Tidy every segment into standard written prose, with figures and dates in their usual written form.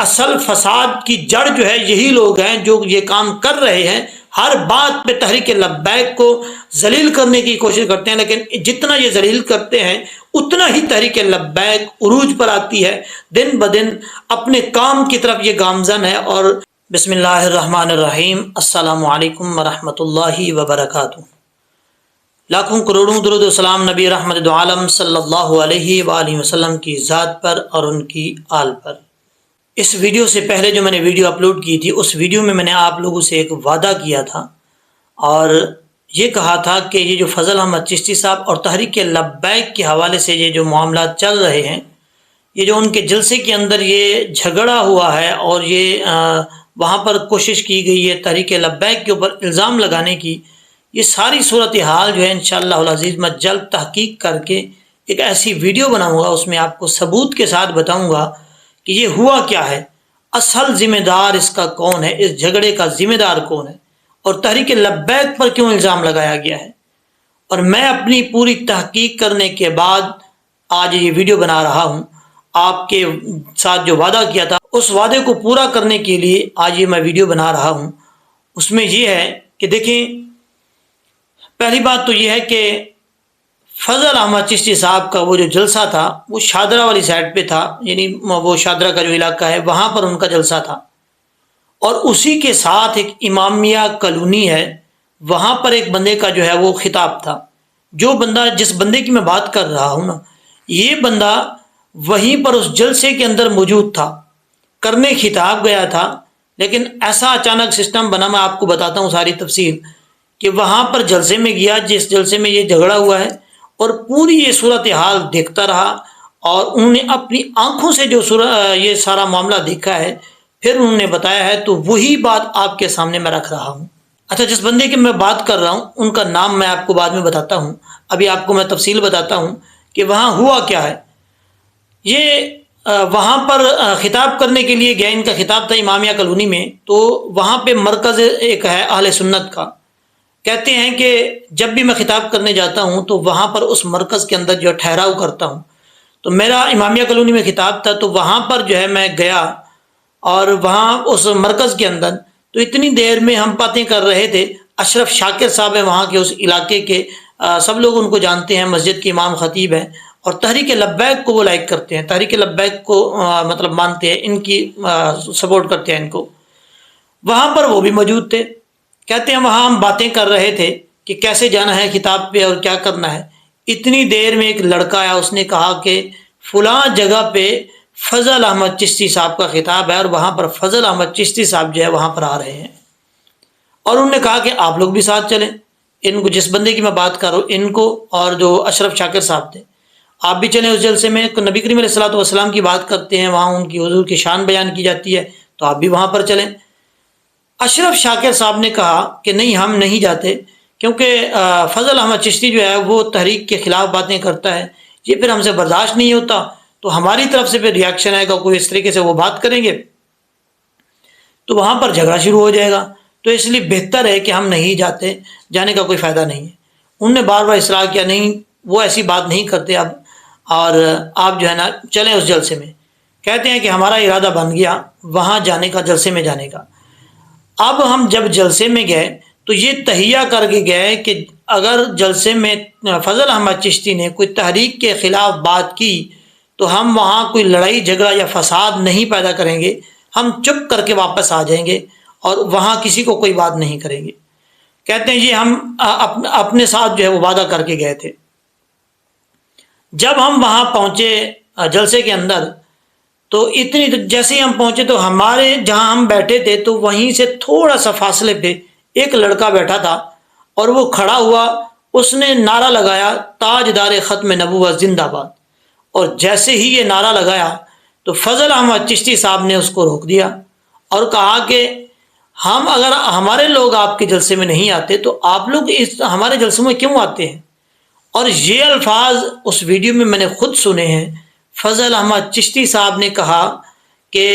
اصل فساد کی جڑ جو ہے یہی لوگ ہیں جو یہ کام کر رہے ہیں، ہر بات پہ تحریک لبیک کو ذلیل کرنے کی کوشش کرتے ہیں، لیکن جتنا یہ ذلیل کرتے ہیں اتنا ہی تحریک لبیک عروج پر آتی ہے، دن بدن اپنے کام کی طرف یہ گامزن ہے۔ اور بسم اللہ الرحمن الرحیم، السلام علیکم ورحمۃ اللہ وبرکاتہ۔ لاکھوں کروڑوں درود و سلام نبی رحمت دو عالم صلی اللہ علیہ وآلہ وسلم کی ذات پر اور ان کی آل پر۔ اس ویڈیو سے پہلے جو میں نے ویڈیو اپلوڈ کی تھی، اس ویڈیو میں میں نے آپ لوگوں سے ایک وعدہ کیا تھا اور یہ کہا تھا کہ یہ جو فضل احمد چشتی صاحب اور تحریک لبیک کے حوالے سے یہ جو معاملات چل رہے ہیں، یہ جو ان کے جلسے کے اندر یہ جھگڑا ہوا ہے اور یہ وہاں پر کوشش کی گئی ہے تحریک لبیک کے اوپر الزام لگانے کی، یہ ساری صورتحال جو ہے انشاءاللہ العزیز میں جلد تحقیق کر کے ایک ایسی ویڈیو بناؤں گا، اس میں آپ کو ثبوت کے ساتھ بتاؤں گا کہ یہ ہوا کیا ہے، اصل ذمہ دار اس کا کون ہے، اس جھگڑے کا ذمہ دار کون ہے، اور تحریک لبیک پر کیوں الزام لگایا گیا ہے۔ اور میں اپنی پوری تحقیق کرنے کے بعد آج یہ ویڈیو بنا رہا ہوں۔ آپ کے ساتھ جو وعدہ کیا تھا اس وعدے کو پورا کرنے کے لیے آج یہ میں ویڈیو بنا رہا ہوں۔ اس میں یہ ہے کہ دیکھیں، پہلی بات تو یہ ہے کہ فضل احمد چشتی صاحب کا وہ جو جلسہ تھا وہ شادرہ والی سائڈ پہ تھا، یعنی وہ شادرہ کا جو علاقہ ہے وہاں پر ان کا جلسہ تھا، اور اسی کے ساتھ ایک امامیہ کالونی ہے، وہاں پر ایک بندے کا جو ہے وہ خطاب تھا۔ جو بندہ، جس بندے کی میں بات کر رہا ہوں نا، یہ بندہ وہیں پر اس جلسے کے اندر موجود تھا، کرنے خطاب گیا تھا، لیکن ایسا اچانک سسٹم بنا، میں آپ کو بتاتا ہوں ساری تفصیل، کہ وہاں پر جلسے میں گیا جس جلسے میں یہ جھگڑا ہوا ہے، اور پوری یہ صورتحال دیکھتا رہا، اور انہوں نے اپنی آنکھوں سے جو یہ سارا معاملہ دیکھا ہے پھر انہوں نے بتایا ہے، تو وہی بات آپ کے سامنے میں رکھ رہا ہوں۔ اچھا، جس بندے کی میں بات کر رہا ہوں ان کا نام میں آپ کو بعد میں بتاتا ہوں، ابھی آپ کو میں تفصیل بتاتا ہوں کہ وہاں ہوا کیا ہے۔ یہ وہاں پر خطاب کرنے کے لیے گیا، ان کا خطاب تھا امامیہ کالونی میں، تو وہاں پہ مرکز ایک ہے اہل سنت کا۔ کہتے ہیں کہ جب بھی میں خطاب کرنے جاتا ہوں تو وہاں پر اس مرکز کے اندر جو ٹھہراؤ کرتا ہوں، تو میرا امامیہ کالونی میں خطاب تھا، تو وہاں پر جو ہے میں گیا، اور وہاں اس مرکز کے اندر تو اتنی دیر میں ہم باتیں کر رہے تھے۔ اشرف شاکر صاحب ہیں وہاں کے، اس علاقے کے، سب لوگ ان کو جانتے ہیں، مسجد کے امام خطیب ہیں، اور تحریک لبیک کو وہ لائک کرتے ہیں، تحریک لبیک کو مطلب مانتے ہیں، ان کی سپورٹ کرتے ہیں ان کو۔ وہاں پر وہ بھی موجود تھے۔ کہتے ہیں وہاں ہم باتیں کر رہے تھے کہ کیسے جانا ہے خطاب پہ اور کیا کرنا ہے۔ اتنی دیر میں ایک لڑکا آیا، اس نے کہا کہ فلاں جگہ پہ فضل احمد چشتی صاحب کا خطاب ہے، اور وہاں پر فضل احمد چشتی صاحب جو ہے وہاں پر آ رہے ہیں، اور انہوں نے کہا کہ آپ لوگ بھی ساتھ چلیں، ان کو، جس بندے کی میں بات کر رہا ہوں ان کو، اور جو اشرف شاکر صاحب تھے، آپ بھی چلیں اس جلسے میں۔ نبی کریم علیہ الصلوۃ والسلام کی بات کرتے ہیں، وہاں ان کی حضور کی شان بیان کی جاتی ہے، تو آپ بھی وہاں پر چلیں۔ اشرف شاکر صاحب نے کہا کہ نہیں، ہم نہیں جاتے، کیونکہ فضل احمد چشتی جو ہے وہ تحریک کے خلاف باتیں کرتا ہے، یہ پھر ہم سے برداشت نہیں ہوتا، تو ہماری طرف سے پھر ریاکشن آئے گا، کوئی اس طریقے سے وہ بات کریں گے تو وہاں پر جھگڑا شروع ہو جائے گا، تو اس لیے بہتر ہے کہ ہم نہیں جاتے، جانے کا کوئی فائدہ نہیں ہے۔ انہوں نے بار بار اصرار کیا، نہیں وہ ایسی بات نہیں کرتے اب، اور آپ جو ہے نا چلیں اس جلسے میں۔ کہتے ہیں کہ ہمارا ارادہ بن گیا وہاں جانے کا، جلسے میں جانے کا۔ اب ہم جب جلسے میں گئے تو یہ تہیہ کر کے گئے کہ اگر جلسے میں فضل احمد چشتی نے کوئی تحریک کے خلاف بات کی تو ہم وہاں کوئی لڑائی جھگڑا یا فساد نہیں پیدا کریں گے، ہم چپ کر کے واپس آ جائیں گے اور وہاں کسی کو کوئی بات نہیں کریں گے۔ کہتے ہیں یہ ہم اپنے ساتھ جو ہے وہ وعدہ کر کے گئے تھے۔ جب ہم وہاں پہنچے جلسے کے اندر، تو اتنی جیسے ہی ہم پہنچے تو ہمارے جہاں ہم بیٹھے تھے تو وہیں سے تھوڑا سا فاصلے پہ ایک لڑکا بیٹھا تھا، اور وہ کھڑا ہوا، اس نے نعرہ لگایا، تاجدار ختم نبوت زندہ باد۔ اور جیسے ہی یہ نعرہ لگایا تو فضل احمد چشتی صاحب نے اس کو روک دیا اور کہا کہ ہم، اگر ہمارے لوگ آپ کے جلسے میں نہیں آتے تو آپ لوگ ہمارے جلسوں میں کیوں آتے ہیں؟ اور یہ الفاظ اس ویڈیو میں نے خود سنے ہیں۔ فضل احمد چشتی صاحب نے کہا کہ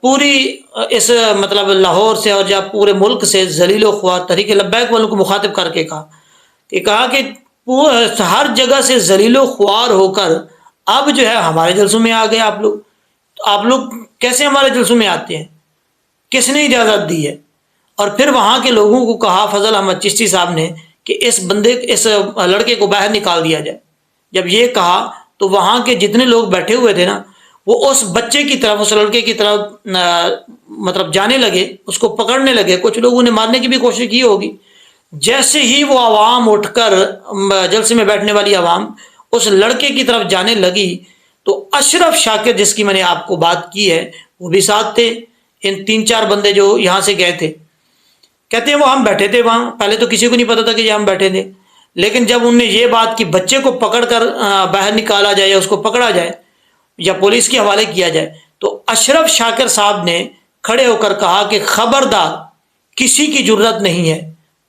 پوری اس مطلب لاہور سے اور جب پورے ملک سے ذلیل و خوار تحریک لبیک والوں کو مخاطب کر کے کہا کہ ہر جگہ سے ذلیل و خوار ہو کر اب جو ہے ہمارے جلسوں میں آ گئے آپ لوگ۔ تو آپ لوگ کیسے ہمارے جلسوں میں آتے ہیں؟ کس نے اجازت دی ہے؟ اور پھر وہاں کے لوگوں کو کہا فضل احمد چشتی صاحب نے کہ اس لڑکے کو باہر نکال دیا جائے۔ جب یہ کہا تو وہاں کے جتنے لوگ بیٹھے ہوئے تھے نا، وہ اس بچے کی طرف، اس لڑکے کی طرف مطلب جانے لگے، اس کو پکڑنے لگے، کچھ لوگوں نے مارنے کی بھی کوشش کی ہوگی۔ جیسے ہی وہ عوام اٹھ کر، جلسے میں بیٹھنے والی عوام اس لڑکے کی طرف جانے لگی، تو اشرف شاکر جس کی میں نے آپ کو بات کی ہے وہ بھی ساتھ تھے۔ ان 3-4 بندے جو یہاں سے گئے تھے، کہتے ہیں وہ ہم بیٹھے تھے وہاں، پہلے تو کسی کو نہیں پتا تھا کہ یہ ہم بیٹھے تھے، لیکن جب انہوں نے یہ بات کی بچے کو پکڑ کر باہر نکالا جائے یا اس کو پکڑا جائے یا پولیس کے حوالے کیا جائے، تو اشرف شاکر صاحب نے کھڑے ہو کر کہا کہ خبردار، کسی کی جرت نہیں ہے،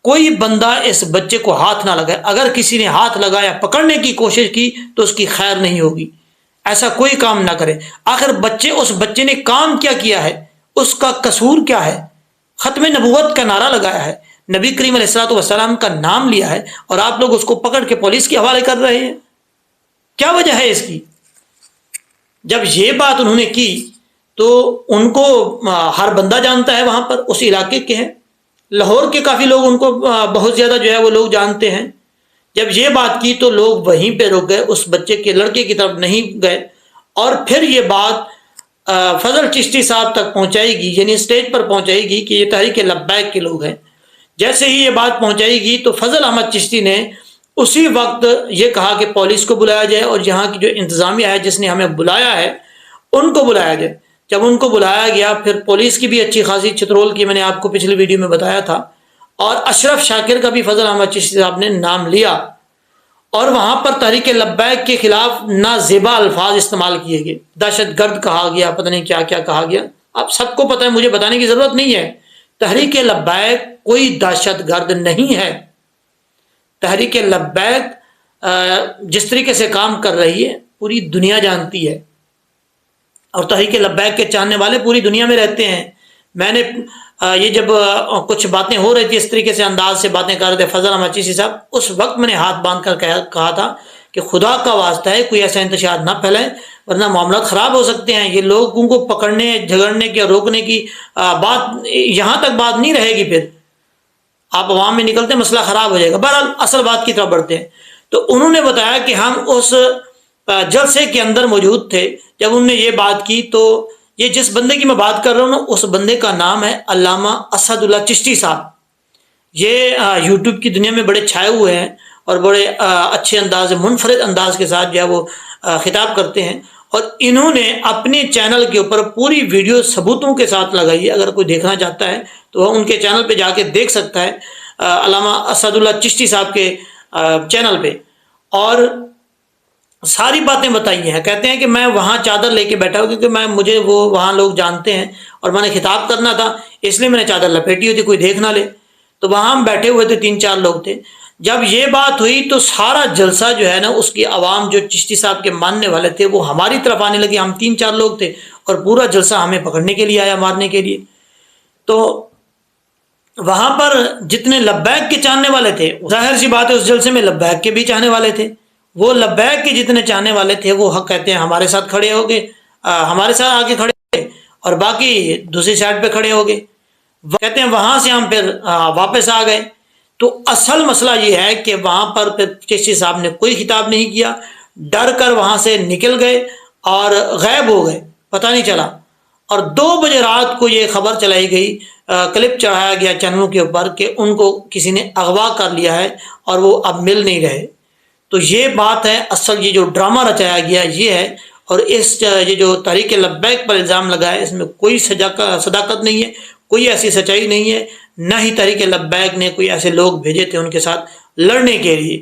کوئی بندہ اس بچے کو ہاتھ نہ لگائے، اگر کسی نے ہاتھ لگایا، پکڑنے کی کوشش کی تو اس کی خیر نہیں ہوگی، ایسا کوئی کام نہ کرے۔ آخر اس بچے نے کام کیا کیا ہے؟ اس کا قصور کیا ہے؟ ختم نبوت کا نعرہ لگایا ہے، نبی کریم علیہ الصلوۃ والسلام کا نام لیا ہے، اور آپ لوگ اس کو پکڑ کے پولیس کے حوالے کر رہے ہیں۔ کیا وجہ ہے اس کی؟ جب یہ بات انہوں نے کی تو ان کو ہر بندہ جانتا ہے، وہاں پر اس علاقے کے ہیں، لاہور کے کافی لوگ ان کو بہت زیادہ جو ہے وہ لوگ جانتے ہیں۔ جب یہ بات کی تو لوگ وہیں پہ رک گئے، اس بچے کے لڑکے کی طرف نہیں گئے، اور پھر یہ بات فضل چشتی صاحب تک پہنچائی گی، یعنی اسٹیج پر پہنچائی گی کہ یہ تحریک لبیک کے لوگ ہیں۔ جیسے ہی یہ بات پہنچائی گی تو فضل احمد چشتی نے اسی وقت یہ کہا کہ پولیس کو بلایا جائے، اور یہاں کی جو انتظامیہ ہے جس نے ہمیں بلایا ہے ان کو بلایا جائے۔ جب ان کو بلایا گیا، پھر پولیس کی بھی اچھی خاصی چترول کی، میں نے آپ کو پچھلی ویڈیو میں بتایا تھا، اور اشرف شاکر کا بھی فضل احمد چشتی صاحب نے نام لیا، اور وہاں پر تحریک لبیک کے خلاف نازیبا الفاظ استعمال کیے گئے، دہشت گرد کہا گیا، پتہ نہیں کیا کیا کہا گیا۔ اب سب کو پتہ ہے، مجھے بتانے کی ضرورت نہیں ہے، تحریک لبیک کوئی دہشت گرد نہیں ہے۔ تحریک لبیک جس طریقے سے کام کر رہی ہے پوری دنیا جانتی ہے، اور تحریک لبیک کے چاہنے والے پوری دنیا میں رہتے ہیں۔ میں نے یہ جب کچھ باتیں ہو رہی تھی، اس طریقے سے انداز سے باتیں کر رہے تھے فضل احمد چشتی صاحب، اس وقت میں نے ہاتھ باندھ کر کہا تھا کہ خدا کا واسطہ ہے کوئی ایسا انتشار نہ پھیلائے، ورنہ معاملات خراب ہو سکتے ہیں۔ یہ لوگوں کو پکڑنے، جھگڑنے کی اور روکنے کی بات یہاں تک بات نہیں رہے گی، پھر آپ عوام میں نکلتے مسئلہ خراب ہو جائے گا۔ بہرحال اصل بات کی طرف بڑھتے ہیں۔ تو انہوں نے بتایا کہ ہم اس جلسے کے اندر موجود تھے جب انہوں نے یہ بات کی، تو یہ جس بندے کی میں بات کر رہا ہوں نا، اس بندے کا نام ہے علامہ اسد اللہ چشتی صاحب۔ یہ یوٹیوب کی دنیا میں بڑے چھائے ہوئے ہیں، اور بڑے اچھے انداز، منفرد انداز کے ساتھ جو ہے وہ خطاب کرتے ہیں، اور انہوں نے اپنے چینل کے اوپر پوری ویڈیو ثبوتوں کے ساتھ لگائی ہے۔ اگر کوئی دیکھنا چاہتا ہے تو وہ ان کے چینل پہ جا کے دیکھ سکتا ہے، علامہ اسد اللہ چشتی صاحب کے چینل پہ، اور ساری باتیں بتائی ہیں۔ کہتے ہیں کہ میں وہاں چادر لے کے بیٹھا ہوں، کیونکہ مجھے وہ وہاں لوگ جانتے ہیں، اور میں نے خطاب کرنا تھا، اس لیے میں نے چادر لپیٹی ہوئی تھی، کوئی دیکھ نہ لے۔ تو وہاں ہم بیٹھے ہوئے تھے، 3-4 لوگ تھے۔ جب یہ بات ہوئی تو سارا جلسہ جو ہے نا، اس کی عوام جو چشتی صاحب کے ماننے والے تھے وہ ہماری طرف آنے لگے۔ ہم 3-4 لوگ تھے، اور پورا جلسہ ہمیں پکڑنے کے لیے آیا، مارنے کے لیے۔ تو وہاں پر جتنے لبیک کے چاہنے والے تھے، ظاہر سی بات ہے اس جلسے میں لبیک کے بھی چاہنے والے تھے، وہ لبیک کے جتنے چاہنے والے تھے وہ حق کہتے ہیں ہمارے ساتھ کھڑے ہو گئے، ہمارے ساتھ آگے کھڑے ہو گئے، اور باقی دوسری سائڈ پہ کھڑے ہو گئے۔ کہتے ہیں وہاں سے ہم پھر واپس آ گئے۔ تو اصل مسئلہ یہ ہے کہ وہاں پر پھر چشتی صاحب نے کوئی خطاب نہیں کیا، ڈر کر وہاں سے نکل گئے اور غائب ہو گئے، پتہ نہیں چلا۔ اور 2 بجے رات کو یہ خبر چلائی گئی، کلپ چڑھایا گیا چینلوں کے اوپر کہ ان کو کسی نے اغوا کر لیا ہے اور وہ اب مل نہیں رہے۔ تو یہ بات ہے، اصل یہ جو ڈرامہ رچایا گیا یہ ہے، اور یہ جو تحریک لبیک پر الزام لگا ہے، اس میں کوئی صداقت نہیں ہے، کوئی ایسی سچائی نہیں ہے، نہ ہی تحریک لبیک نے کوئی ایسے لوگ بھیجے تھے ان کے ساتھ لڑنے کے لیے۔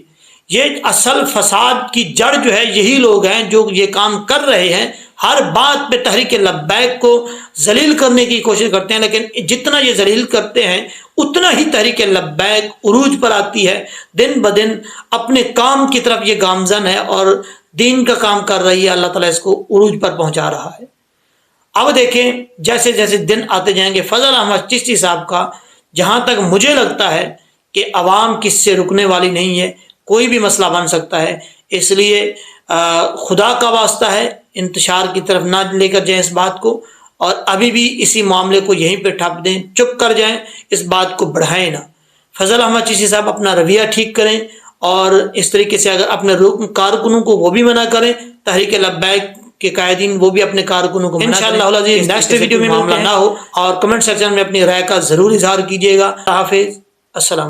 یہ اصل فساد کی جڑ جو ہے یہی لوگ ہیں جو یہ کام کر رہے ہیں، ہر بات پہ تحریک لبیک کو ذلیل کرنے کی کوشش کرتے ہیں، لیکن جتنا یہ ذلیل کرتے ہیں اتنا ہی تحریک لبیک عروج پر آتی ہے، دن بدن اپنے کام کی طرف یہ گامزن ہے، اور دین کا کام کر رہی ہے، اللہ تعالیٰ اس کو عروج پر پہنچا رہا ہے۔ اب دیکھیں جیسے جیسے دن آتے جائیں گے، فضل احمد چشتی صاحب کا جہاں تک مجھے لگتا ہے کہ عوام کس سے رکنے والی نہیں ہے، کوئی بھی مسئلہ بن سکتا ہے، اس لیے خدا کا واسطہ ہے انتشار کی طرف نہ لے کر جائیں اس بات کو، اور ابھی بھی اسی معاملے کو یہیں پہ ٹھپ دیں، چپ کر جائیں، اس بات کو بڑھائیں نہ۔ فضل احمد چشتی صاحب اپنا رویہ ٹھیک کریں، اور اس طریقے سے اگر اپنے کارکنوں کو وہ بھی منع کریں، تحریک لبیک کے قائدین وہ بھی اپنے کارکنوں کو منع کریں۔ انشاءاللہ العزیز نیکسٹ ویڈیو میں معاملہ نہ ہو، اور کمنٹ سیکشن میں اپنی رائے کا ضرور اظہار کیجیے گا۔ حافظ، السلام۔